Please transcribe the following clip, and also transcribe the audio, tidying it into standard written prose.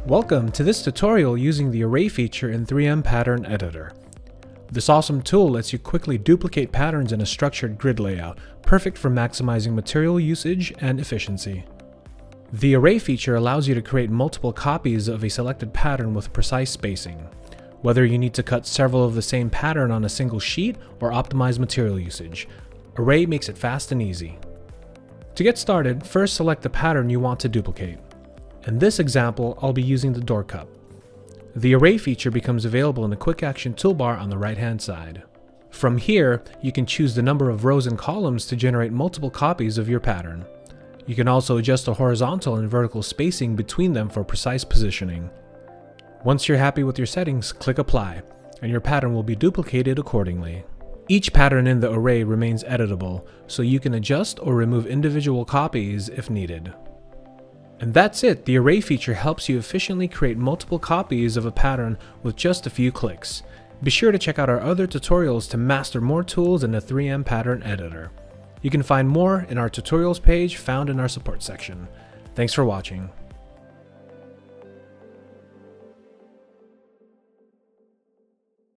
Welcome to this tutorial using the Array feature in 3M Pattern Editor. This awesome tool lets you quickly duplicate patterns in a structured grid layout, perfect for maximizing material usage and efficiency. The Array feature allows you to create multiple copies of a selected pattern with precise spacing, whether you need to cut several of the same pattern on a single sheet or optimize material usage. Array makes it fast and easy. To get started, first select the pattern you want to duplicate. In this example, I'll be using the door cup. The Array feature becomes available in the Quick Action toolbar on the right-hand side. From here, you can choose the number of rows and columns to generate multiple copies of your pattern. You can also adjust the horizontal and vertical spacing between them for precise positioning. Once you're happy with your settings, click Apply, and your pattern will be duplicated accordingly. Each pattern in the array remains editable, so you can adjust or remove individual copies if needed. And that's it. The Array feature helps you efficiently create multiple copies of a pattern with just a few clicks. Be sure to check out our other tutorials to master more tools in the 3M Pattern Editor. You can find more in our tutorials page found in our support section. Thanks for watching.